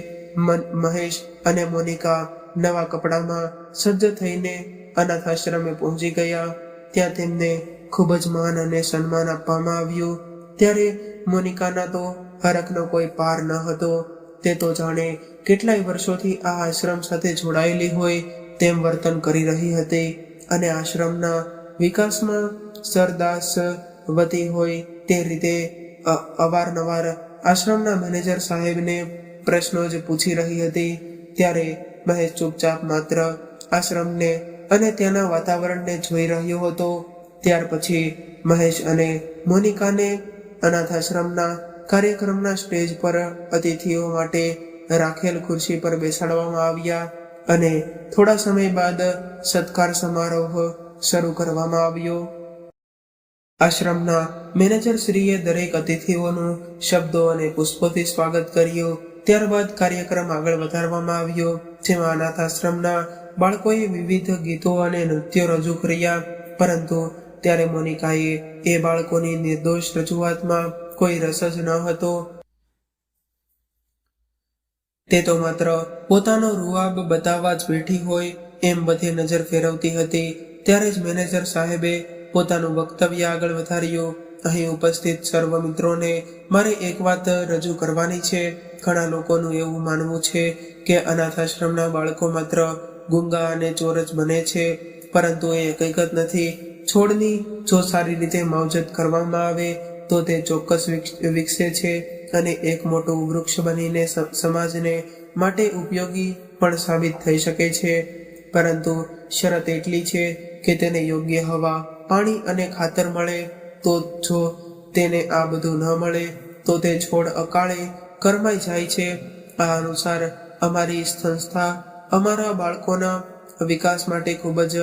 મહેશ અને મોનિકા નવા કપડામાં સજ્જ થઈને અનાથ આશ્રમે પહોંચી ગયા. ત્યાં તેમને ખૂબ જ માન અને સન્માન આપવામાં આવ્યું. ત્યારે મોનિકાના તો હરખનો કોઈ પાર ન હતો. તે તો જાણે કેટલાય વર્ષોથી આ આશ્રમ સાથે જોડાયેલી હોય તેમ વર્તન કરી રહી હતી અને આશ્રમના વિકાસમાં સરદાસ વતી હોય તે રીતે અવારનવાર આશ્રમના મેનેજર સાહેબને પ્રશ્નો જ પૂછી રહી હતી. ત્યારે મહેશ ચૂપચાપ માત્ર આશ્રમને અને ત્યાંના વાતાવરણને જોઈ રહ્યો હતો. ત્યાર પછી મહેશ અને મોનિકાને અનાથ આશ્રમના કાર્યક્રમના સ્ટેજ પર અતિથિઓ માટે રાખેલ ખુરશી પર બેસાડવામાં આવ્યા અને થોડા સમય બાદ સત્કાર સમારોહ શરૂ કરવામાં આવ્યો. આશ્રમના મેનેજર શ્રીએ દરેક અતિથિઓનું શબ્દો અને પુષ્પોથી સ્વાગત કર્યું. ત્યારબાદ કાર્યક્રમ આગળ વધારવામાં આવ્યો, જેમાં અનાથ આશ્રમના બાળકોએ વિવિધ ગીતો અને નૃત્યો રજૂ કર્યા. પરંતુ ત્યારે મોનિકાએ એ બાળકોની નિર્દોષ રજૂઆતમાં કોઈ રસ જ ન હતો. તે તો માત્ર પોતાનો રૂઆબ બતાવવા જ બેઠી હોય એમ બધે નજર ફેરવતી હતી. ત્યારે જ મેનેજર સાહેબે પોતાનું વક્તવ્ય આગળ વધાર્યું. અહીં ઉપસ્થિત સર્વ મિત્રોને મારે એક વાત રજૂ કરવાની છે. ઘણા લોકોનું એવું માનવું છે કે અનાથ આશ્રમના બાળકો માત્ર ગુંગા અને ચોર જ બને છે, પરંતુ એ હકીકત નથી. છોડની જો સારી રીતે માવજત કરવામાં આવે તો તે ચોક્કસ વિકસે છે અને એક મોટું વૃક્ષ બનીને સમાજને માટે ઉપયોગી પણ સાબિત થઈ શકે છે. પરંતુ શરત એટલી છે કે તેને યોગ્ય હવા, પાણી અને ખાતર મળે. તો જો તેને આ બધું ન મળે તો તે છોડ અકાળે કરમાઈ જાય છે. આ અનુસાર અમારી સંસ્થા અમારા બાળકોના વિકાસ માટે ખૂબ જ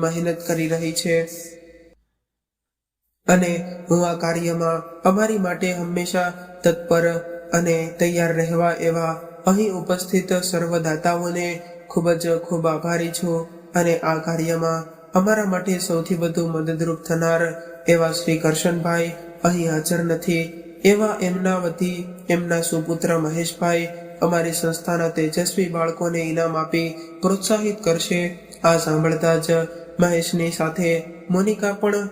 મહેનત કરી રહી છે અને હું આ કાર્યમાં અમારી માટે હંમેશા તત્પર અને તૈયાર રહેવા એવા અહીં ઉપસ્થિત સર્વ દાતાઓને ખૂબ આભારી છું. અને આ કાર્યમાં અમારા માટે સૌથી વધુ મદદરૂપ થનાર એવા શ્રી કરશનભાઈ અહીં હાજર નથી. એવા એમના વતી એમના સુપુત્ર મહેશભાઈ અમારી સંસ્થાના તેજસ્વી બાળકોને ઇનામ આપી પ્રોત્સાહિત કરશે. આ સાંભળતા જ મહેશની સાથે મોનિકા પણ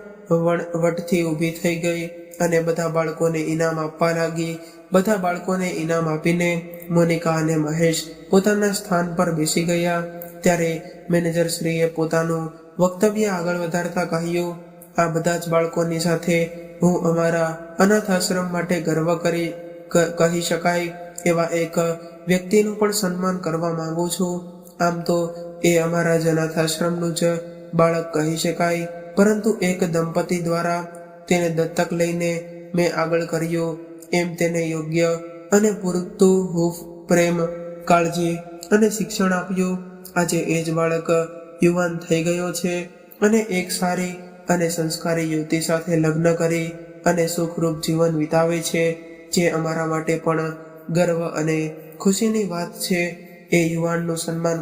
વટથી ઊભી થઈ ગઈ અને બધા બાળકોને ઇનામ આપવા લાગી. બધા બાળકોને ઇનામ આપીને મોનિકા અને મહેશ પોતાના સ્થાન પર બેસી ગયા. ત્યારે મેનેજર શ્રીએ પોતાનું વક્તવ્ય આગળ વધારતા કહ્યું, આ બધા જ બાળકોની સાથે હું અમારા અનાથ આશ્રમ માટે ગર્વ કહી શકાય એવા એક વ્યક્તિનું પણ સન્માન કરવા માંગુ છું. આમ તો એ અમારા જ અનાથ આશ્રમનું જ બાળક કહી શકાય, પરંતુ એક દંપતી દ્વારા તેને દત્તક લઈને મેં આગળ કર્યો. એમ તેને યોગ્ય અને પૂરતું હૂંફ, પ્રેમ, કાળજી અને શિક્ષણ આપ્યું. આજે એ જ બાળક યુવાન થઈ ગયો છે અને એક સારી અને સંસ્કારી યુવતી સાથે લગ્ન કરી અને સુખરૂપ જીવન વિતાવે છે, જે અમારા માટે પણ ગર્વ અને ખુશીની વાત છે. એ યુવાનનું સન્માન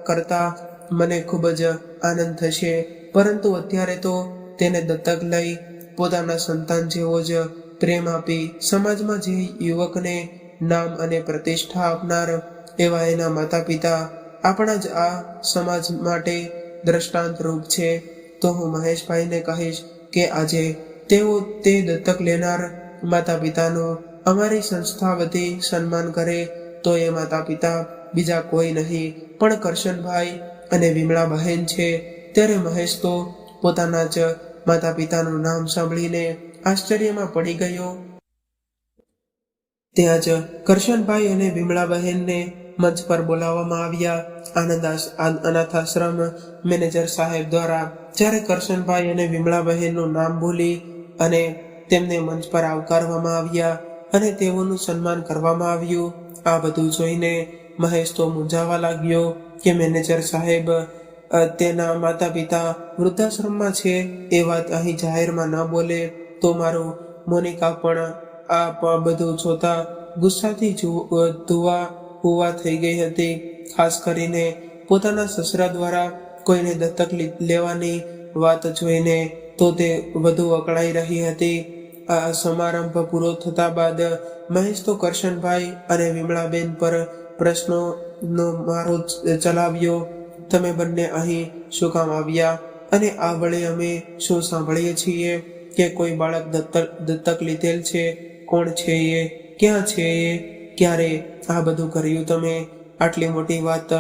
કરતા મને ખૂબ જ આનંદ થશે, પરંતુ અત્યારે તો તેને દત્તક લઈ પોતાના સંતાન જેવો જ પ્રેમ આપી સમાજમાં જે યુવકને નામ અને પ્રતિષ્ઠા આપનાર એવા એના માતા પિતા આપણા જ આ સમાજ માટે દ્રષ્ટાંત રૂપ છે. તો હું મહેશભાઈને કહીશ કે આજે તેઓ તે દત્તક લેનાર માતા પિતાનું અમારી સંસ્થા વતી સન્માન કરે. તો એ માતા પિતા બીજા કોઈ નહીં પણ કરશનભાઈ અને વિમળા બહેન છે. ત્યારે મહેશ તો પોતાના જ માતા પિતાનું નામ સાંભળીને આશ્ચર્યમાં પડી ગયો. ત્યાં જ કરશનભાઈ અને વિમળા બહેનને મંચ પર બોલાવવામાં આવ્યા. અનાથ આશ્રમ મેનેજર સાહેબ દ્વારા જ્યારે કરશનભાઈ અને વિમળા બહેનનું નામ બોલી અને તેમને મંચ પર આવકારવામાં આવ્યા અને તેઓનું સન્માન કરવામાં આવ્યું. આ બધું જોઈને મહેશ તો મૂંઝાવા લાગ્યો કે મેનેજર સાહેબ તેના માતા પિતા વૃદ્ધાશ્રમમાં છે એ વાત અહીં જાહેરમાં ન બોલે તો મારું. મોનિકા પણ આ બધું જોતા ગુસ્સાથી ધુવા થઈ ગઈ હતી. ખાસ કરીને પોતાના સસરા દ્વારા કોઈને દત્તક લેવાની વાત જોઈને તો તે વધુ અકળાઈ રહી હતી. આ સમારંભ પૂરો થતા બાદ મહેશ તો કરશનભાઈ અને વિમળાબેન પર પ્રશ્નોનો મારો ચલાવ્યો. તમે બંને અહીં શું કામ આવ્યા? અને આ વડે અમે શું સાંભળીએ છીએ કે કોઈ બાળક દત્તક લીધેલ છે? કોણ છે એ? ક્યાં છે એ? ક્યારે આ બધું કર્યું તમે? આટલી મોટી વાત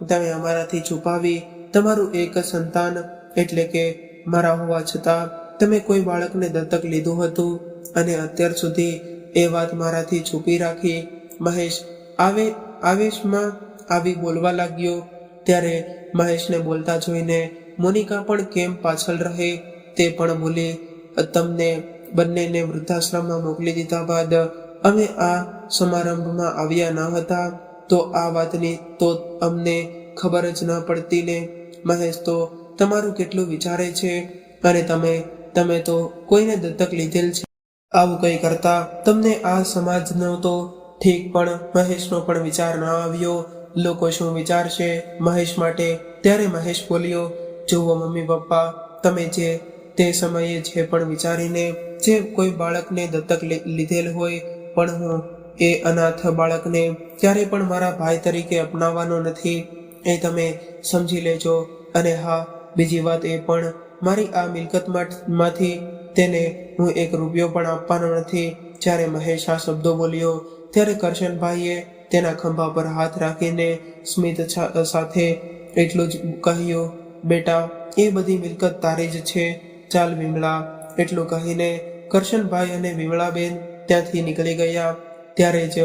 તમે અમારાથી છુપાવી. તમારું એક સંતાન એટલે કે મારા હોવા છતાં તમે કોઈ બાળકને દત્તક લીધું હતું અને અત્યાર સુધી એ વાત મારાથી છુપી રાખી. મહેશ આવેશમાં આવી બોલવા લાગ્યો. ત્યારે મહેશને બોલતા જોઈને મોનિકા પણ કેમ પાછળ રહે તે પણ બોલી. તમને બંનેને વૃદ્ધાશ્રમમાં મોકલી દીધા બાદ અમે આ સમારંભમાં આવ્યા ન હતા તો આ વાતની તો અમને ખબર જ ન પડતી ને. મહેશ તો તમારું કેટલું વિચારે છે અને તમે તો કોઈને દત્તક લીધેલ છે. આવું કંઈ કરતા તમને આ સમાજનો તો ઠીક, પણ મહેશનો પણ વિચાર ન આવ્યો. લોકો શું વિચારશે મહેશ માટે? ત્યારે મહેશ બોલ્યો, જુઓ મમ્મી પપ્પા, તમે તે સમયે જે પણ વિચારીને જે કોઈ બાળકને દત્તક લીધેલ હોય, પણ હું એ અનાથ બાળકને ક્યારેય પણ મારા ભાઈ તરીકે અપનાવવાનો નથી, એ તમે સમજી લેજો. અને હા, બીજી વાત એ પણ, મારી આ મિલકતમાંથી તેને હું એક રૂપિયો પણ આપવાનો નથી. જ્યારે મહેશ આ શબ્દો બોલ્યો ત્યારે કરશનભાઈએ તેના ખંભા પર હાથ રાખીને સ્મિત સાથે એટલું જ કહ્યું, બેટા, એ બધી મિલકત તારી જ છે. ચાલ વિમળા. એટલું કહીને કરશનભાઈ અને વિમળાબેન ત્યાંથી નીકળી ગયા. ત્યારે જ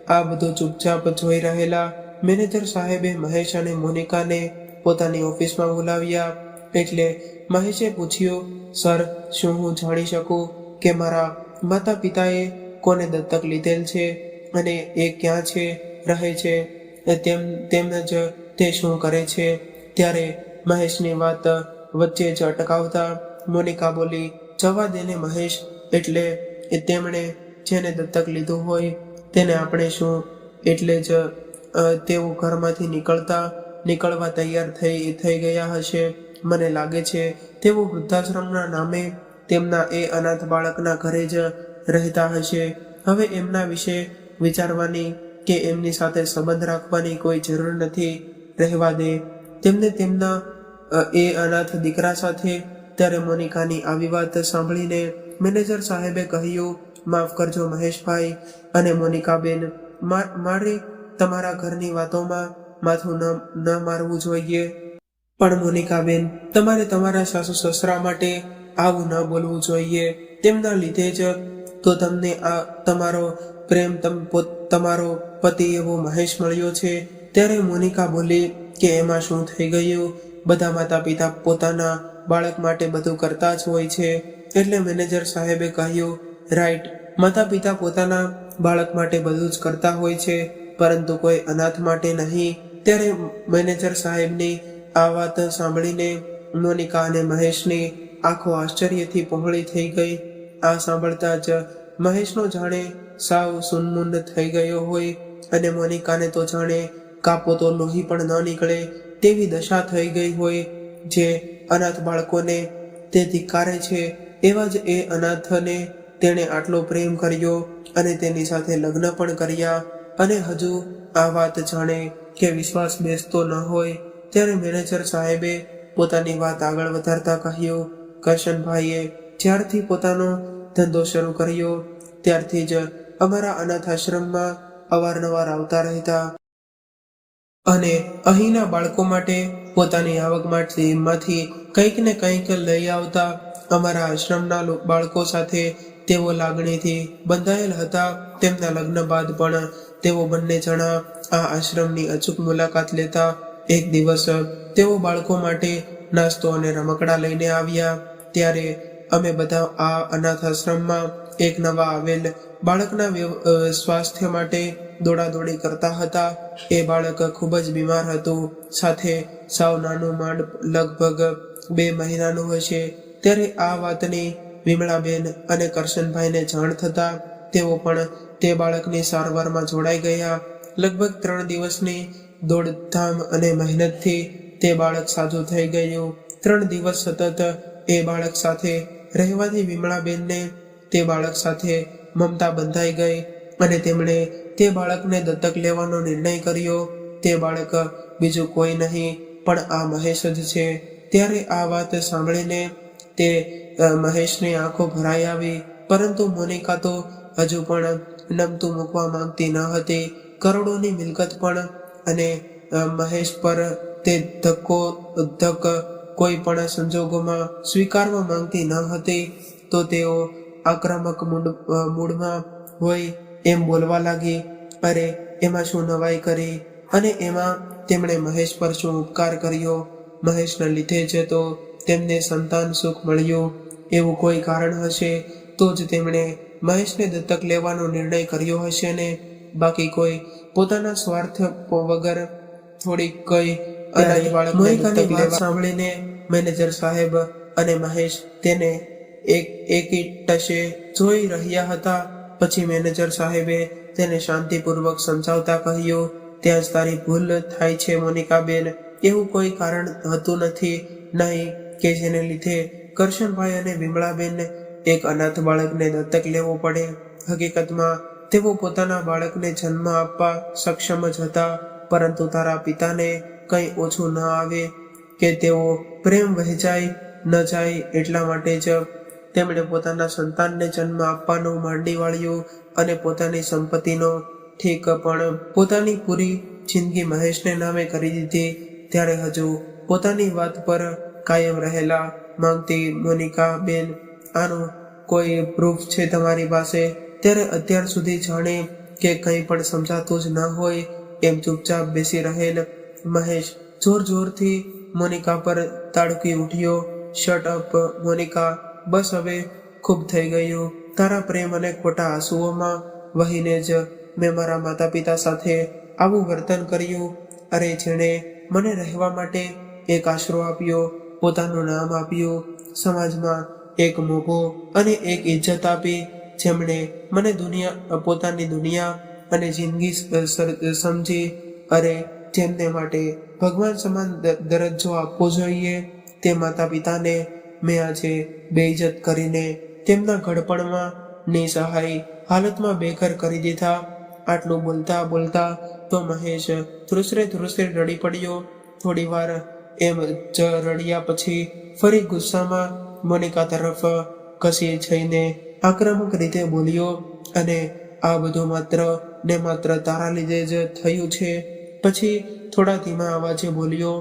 આ બધું ચૂપચાપ જોઈ રહેલા મેનેજર સાહેબે મહેશ અને મોનિકાને પોતાની ઓફિસમાં બોલાવ્યા. એટલે મહેશે પૂછ્યું, સર, શું હું જાણી શકું કે મારા માતા પિતાએ કોને દત્તક લીધેલ છે અને એ ક્યાં છે, રહે છે, તેમજ તે શું કરે છે? ત્યારે મહેશની વાત વચ્ચે જ અટકાવતા મોનિકા બોલી, જવા દેને મહેશ, એટલે તેમણે જેને દત્તક લીધું હોય તેને આપણે શું? એટલે જ તેઓ ઘરમાંથી નીકળવા તૈયાર થઈ ગયા હશે. મને લાગે છે તેઓ વૃદ્ધાશ્રમના નામે તેમના એ અનાથ બાળકના ઘરે જ રહેતા હશે. હવે એમના વિશે વિચારવાની કે એમની સાથે સંબંધ રાખવાની કોઈ જરૂર નથી. રહેવા દે તેમને તેમના એ અનાથ દીકરા સાથે. ત્યારે મોનિકાની આવી વાત સાંભળીને મેનેજર સાહેબે કહ્યું, માફ કરજો મહેશભાઈ અને મોનિકાબેન, મારે તમારા ઘરની વાતોમાં માથું ન મારવું જોઈએ. પણ મોનિકાબેન, તમારે તમારા સાસુ સસરા માટે આવું ન બોલવું જોઈએ. તેમના લીધે જ તો તમને આ તમારો પ્રેમ તમારો પતિ એવો મહેશ મળ્યો છે. ત્યારે મોનિકા બોલી કે એમાં શું થઈ ગયું? બધા માતા પિતા પોતાના બાળક માટે બધું કરતા જ હોય છે. એટલે મેનેજર સાહેબે કહ્યું, રાઈટ, માતા પિતા પોતાના બાળક માટે બધું જ કરતા હોય છે, પરંતુ કોઈ અનાથ માટે નહીં. ત્યારે મેનેજર સાહેબની આ વાત સાંભળીને મોનિકા અને મહેશની આંખો આશ્ચર્યથી પહોળી થઈ ગઈ. આ સાંભળતા જ મહેશનો જાણે સાવ સુનમુન થઈ ગયો હોય અને મોનિકાને તો જાણે કાપો તો લોહી પણ ન નીકળે તેવી દશા થઈ ગઈ હોય. જે અનાથ બાળકોને તે ધિક્કારે છે, એવા જ એ અનાથને તેણે આટલો પ્રેમ કર્યો અને તેની સાથે લગ્ન પણ કર્યા, અને હજુ આ વાત જાણે કે વિશ્વાસ બેસતો ન હોય. ત્યારે મેનેજર સાહેબે પોતાની વાત આગળ વધારતા કહ્યું, કરશનભાઈએ જ્યારથી પોતાનો ધંધો શરૂ કર્યો ત્યારથી જ અમારા અનાથ આશ્રમમાં અવારનવાર આવતા રહેતા અને અહીંના બાળકો માટે પોતાની આવકમાંથી કંઈક ને કંઈક લઈ આવતા. અમારા આશ્રમના બાળકો સાથે તેઓ લાગણીથી બંધાયેલ હતા. તેમના લગ્ન બાદ પણ તેઓ બંને જણા આ આશ્રમની અચૂક મુલાકાત લેતા. એક દિવસ તેઓ બાળકો માટે નાસ્તો અને રમકડા લઈને આવ્યા. ત્યારે અમે બધા આ અનાથ આશ્રમમાં એક નવા આવેલ બાળકના સ્વાસ્થ્ય માટે દોડાદોડી કરતા હતા. એ બાળક ખૂબ જ બીમાર હતું, સાથે સાવ નાનું, માંડ લગભગ 2 મહિનાનું હશે. ત્યારે આ વાતની વિમળાબેન અને કરશનભાઈને જાણ થતા તેઓ પણ તે બાળકની સારવારમાં જોડાઈ ગયા. લગભગ 3 દિવસની દોડધામ અને મહેનતથી તે બાળક સાજું થઈ ગયું. 3 દિવસ સતત એ બાળક સાથે રહેવાથી વિમળાબેનને તે બાળક સાથે મમતા બંધાઈ ગઈ અને તેમણે તે બાળકને દત્તક લેવાનો નિર્ણય કર્યો. તે બાળક બીજું કોઈ નહીં પણ આ મહેશ જ છે. ત્યારે આ વાત સાંભળીને તે મહેશની આંખો ભરાઈ આવી, પરંતુ મોનિકા તો હજુ પણ નમતું મૂકવા માંગતી ન હતી. કરોડોની મિલકત પણ અને મહેશ પર તે ધક કોઈ પણ સંજોગોમાં સ્વીકારવા માંગતી ન હતી. તો તેઓ આક્રમક મૂડમાં હોય એમ બોલવા લાગી. અરે એમાં શું નવાઈ કરી, અને એમાં તેમણે મહેશ પર શું ઉપકાર કર્યો? મહેશના લીધે જ તો તેમને સંતાન સુખ મળ્યું. એવું કોઈ કારણ હશે તો જ તેમણે મહેશને દત્તક લેવાનો નિર્ણય કર્યો હશે ને, બાકી કોઈ પોતાના સ્વાર્થ વગર થોડી કઈ અનાજ બાળકને દત્તક લેવા. સાંભળીને મેનેજર સાહેબ અને મહેશ તેને એકીટશે જોઈ રહ્યા હતા. પછી મેનેજર સાહેબે તેને શાંતિપૂર્વક સમજાવતા કહ્યું, ત્યાં જ તારી ભૂલ થાય છે મોનિકાબેન. એવું કોઈ કારણ હતું નથી નહીં કે જેને લીધે કરશનભાઈ અને વિમળાબેન એક અનાથ બાળકને દત્તક લેવો પડે. હકીકતમાં તેઓ પોતાના બાળકને જન્મ આપવા સક્ષમ જ હતા, પરંતુ તારા પિતાને કંઈ ઓછું ન આવે કે તેઓ પ્રેમ વહેંચાઈ ન જાય એટલા માટે જ તેમણે પોતાના સંતાનને જન્મ આપવાનું માંડી વાળ્યું અને પોતાની સંપત્તિનો ઠીક પણ પોતાની પૂરી જિંદગી મહેશને નામે કરી દીધી. ત્યારે હજુ પોતાની વાત પર કાયમ રહેલા માંગતી મોનિકા બેન, આનું કોઈ પ્રૂફ છે તમારી પાસે? ત્યારે અત્યાર સુધી જાણે કે કંઈ પણ સમજાતું જ ન હોય એમ ચૂપચાપ બેસી રહેલ મહેશ જોરથી મોનિકા પર તાડકી ઉઠ્યો. શટ અપ મોનિકા, બસ હવે ખૂબ થઈ ગયું. તારા પ્રેમ અને ખોટા આંસુઓમાં વહીને જ મેં મારા માતા પિતા સાથે આવું વર્તન કર્યું. અરે જેણે મને રહેવા માટે એક આશરો આપ્યો, પોતાનું નામ આપ્યું, સમાજમાં એક મોભો અને એક ઇજ્જત આપી, જેમણે મને પોતાની દુનિયા અને જિંદગી સમજી, અરે જેમને માટે ભગવાન સમાન દરજ્જો આપવો જોઈએ, તે માતા પિતાને મેં આજે બેઇજ્જત કરીને તેમના ઘડપણમાં નિસહાય હાલતમાં બેઘર કરી દીધા. આટલું બોલતા તો મહેશ ધ્રુસરે રડી પડ્યો. થોડી વાર એમ જ રડ્યા પછી ફરી ગુસ્સામાં મોનિકા તરફ ઘસી જઈને આક્રમક રીતે બોલ્યો, અને આ બધું માત્ર તારા લીધે જ થયું છે. પછી થોડા ધીમા અવાજે બોલ્યો,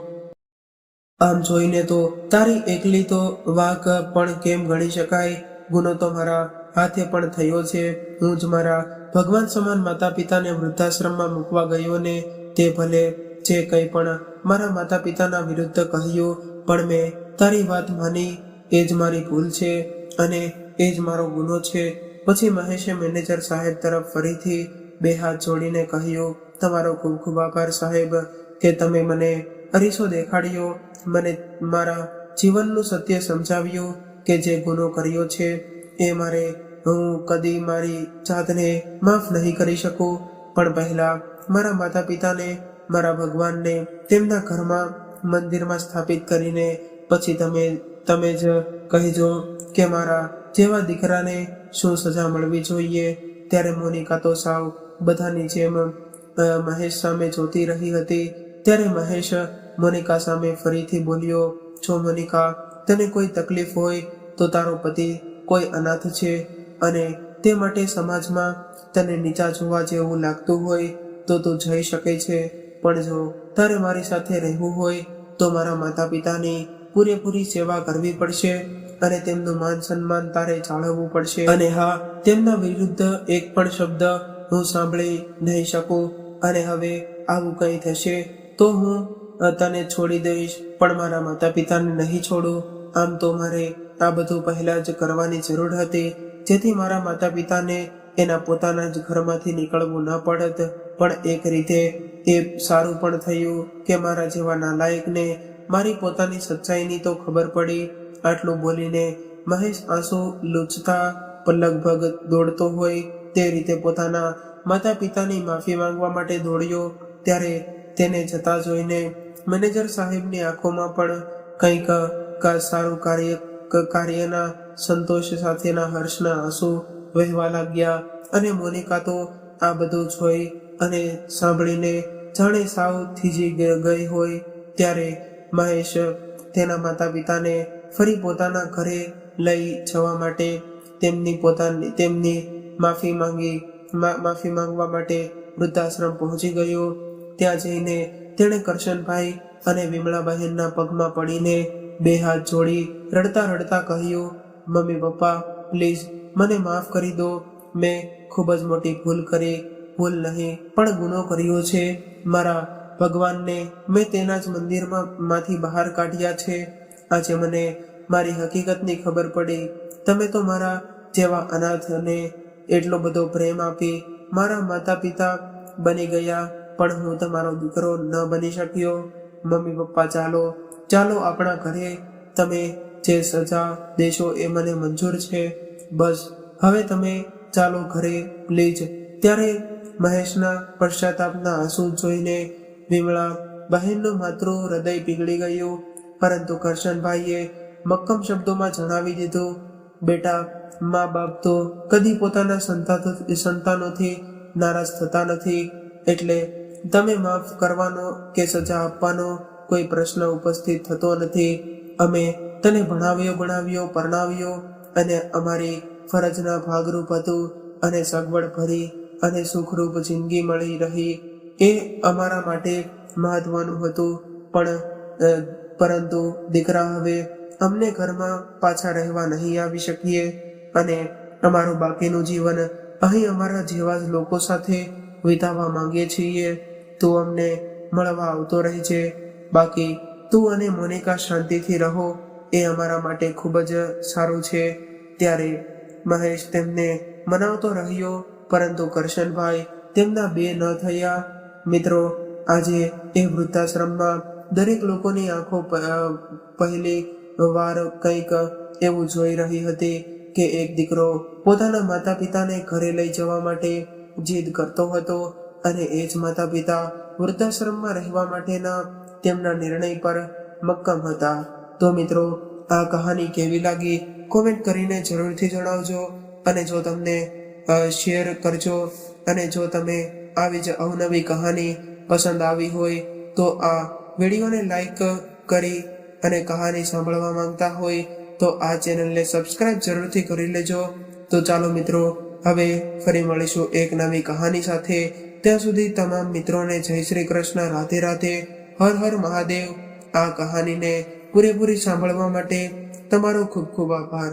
આમ જોઈને તો તારી એકલી તો વાંક પણ કેમ ગણી શકાય? ગુનો તો મારા હાથે પણ થયો છે. હું જ મારા ભગવાન સમાન માતા પિતાને વૃદ્ધાશ્રમમાં મૂકવા ગયો ને તે ભલે જે કંઈ પણ મારા માતા પિતાના વિરુદ્ધ કહ્યું, પણ મેં તારી વાત માની. એ જ મારી ભૂલ છે અને એ જ મારો ગુનો છે. પછી મહેશે મેનેજર સાહેબ તરફ ફરીથી 2 હાથ જોડીને કહ્યું, તમારો ખૂબ ખૂબ આભાર સાહેબ કે તમે મને અરીસો દેખાડ્યો, મને મારા જીવનનું સત્ય સમજાવ્યું કે જે ગુનો કર્યો છે એ હું કદી મારી જાતને માફ નહીં કરી શકું. પણ પહેલા મારા માતા પિતાને, મારા ભગવાનને તેમના ઘરમાં મંદિરમાં સ્થાપિત કરીને પછી તમે જ કહેજો કે મારા જેવા દીકરાને શું સજા મળવી જોઈએ. ત્યારે મોનિકા તો સાવ બધાની જેમ મહેશ સામે જોતી રહી હતી. ત્યારે મહેશ મોનિકા સામે ફરીથી બોલ્યો, જો મોનિકા તને કોઈ તકલીફ હોય તો તારો પતિ કોઈ અનાથ છે અને તે માટે સમાજમાં તને નીચા જોવા જેવું લાગતું હોય તો તું જઈ શકે છે. પણ જો તારે મારી સાથે રહેવું હોય તો મારા માતા પિતાની પૂરેપૂરી સેવા કરવી પડશે અને તેમનું માન સન્માન તારે જાળવવું પડશે. અને હા, તેમના વિરુદ્ધ એક પણ શબ્દ હું સાંભળી નહીં શકું. અને હવે આવું કંઈ થશે તો હું તને છોડી દઈશ, પણ મારા માતા પિતાને નહીં છોડું. આમ તો મારે આ બધું પહેલા જ કરવાની જરૂર હતી, જેથી મારા માતા પિતાને એના પોતાના જ ઘરમાંથી નીકળવું ન પડત, પણ એક રીતે એ સારું પણ થયું કે મારા જેવા નાલાયકને મારી પોતાની સચ્ચાઈની તો ખબર પડી. આટલું બોલીને મહેશ આંસુ લૂછતા લગભગ દોડતો હોય તે રીતે પોતાના માતા પિતાની માફી માંગવા માટે દોડ્યો. ત્યારે તેને જતા જોઈને મેનેજર સાહેબની આંખોમાં પણ કંઈક સારું કાર્યના સંતોષ સાથેના હર્ષના આંસુ વહેવા લાગ્યા. અને મોનિકા તો આ બધું જોઈ અને સાંભળીને જાણે સાવ થીજી ગઈ હોય. ત્યારે મહેશ તેના માતા પિતાને ફરી પોતાના ઘરે લઈ જવા માટે તેમની માફી માંગવા માટે વૃદ્ધાશ્રમ પહોંચી ગયો. ત્યાં જઈને તેણે કરશનભાઈ અને વિમળાબહેનના પગમાં પડીને બે હાથ જોડી રડતા રડતા કહ્યું, મમ્મી પપ્પા પ્લીઝ મને માફ કરી દો. મેં ખૂબ જ મોટી ભૂલ નહીં પણ ગુનો કર્યો છે. મારા ભગવાનને મેં તેના જ મંદિરમાંથી બહાર કાઢ્યા છે. આજે મને મારી હકીકતની ખબર પડી. તમે તો મારા જેવા અનાથને એટલો બધો પ્રેમ આપી મારા માતા પિતા બની ગયા, પણ હું તમારો દીકરો ન બની શક્યો. મમ્મી પપ્પા ચાલો આપણા ઘરે. તમે જે સજા દેશો એ મને મંજૂર છે. બસ હવે તમે ચાલો ઘરે પ્લીઝ. ત્યારે મહેશના પશ્ચાતાપના આંસુ જોઈને વિમળા બહેનનું માતૃ હૃદય પીગળી ગયું. પરંતુ કરશનભાઈએ મક્કમ શબ્દોમાં જણાવી દીધું, બેટા મા બાપ તો કદી પોતાના સંતાનોથી નારાજ થતા નથી, એટલે તમે માફ કરવાનો કે સજા આપવાનો કોઈ પ્રશ્ન ઉપસ્થિત થતો નથી. અમે તને ભણાવ્યો પરણાવ્યો અને અમારી ફરજના ભાગરૂપ હતું અને સગવડ ભરી અને સુખરૂપ જિંદગી મળી રહી એ અમારા માટે મહત્વનું હતું. પરંતુ દીકરા હવે અમને ઘરમાં પાછા રહેવા નહીં આવી શકીએ અને અમારું બાકીનું જીવન અહીં અમારા જેવા જ લોકો સાથે વિતાવવા માંગીએ છીએ. તું અમને મળવા આવતો રહેજે. બાકી તું અને મોનિકા શાંતિથી રહો એ અમારા માટે ખૂબ જ સારું છે. ત્યારે મહેશ તેમને મનાવતો રહ્યો, પરંતુ કરશનભાઈ તેમના બે ન થયા. મિત્રો, આજે એ વૃદ્ધાશ્રમમાં દરેક લોકોની આંખો પહેલી વાર કંઈક એવું જોઈ રહી હતી કે એક દીકરો પોતાના માતા પિતાને ઘરે લઈ જવા માટે જીદ કરતો હતો અને એ જ માતા પિતા વૃદ્ધાશ્રમમાં રહેવા માટેના તેમના નિર્ણય પર મક્કમ હતા. તો મિત્રો, આ કહાની કેવી લાગી કોમેન્ટ કરીને જરૂરથી જણાવજો અને જો તમને શેર કરજો. અને જો તમે આવી જ અવનવી કહાની પસંદ આવી હોય તો આ વિડીયોને લાઈક કરી અને કહાની સાંભળવા માંગતા હોય તો આ ચેનલને સબસ્ક્રાઇબ જરૂરથી કરી લેજો. તો ચાલો મિત્રો, હવે ફરી મળીશું એક નવી કહાની સાથે. ત્યાં સુધી તમામ મિત્રોને જય શ્રી કૃષ્ણ, રાધે રાધે, હર હર મહાદેવ. આ કહાનીને પૂરેપૂરી સાંભળવા માટે તમારો ખૂબ ખૂબ આભાર.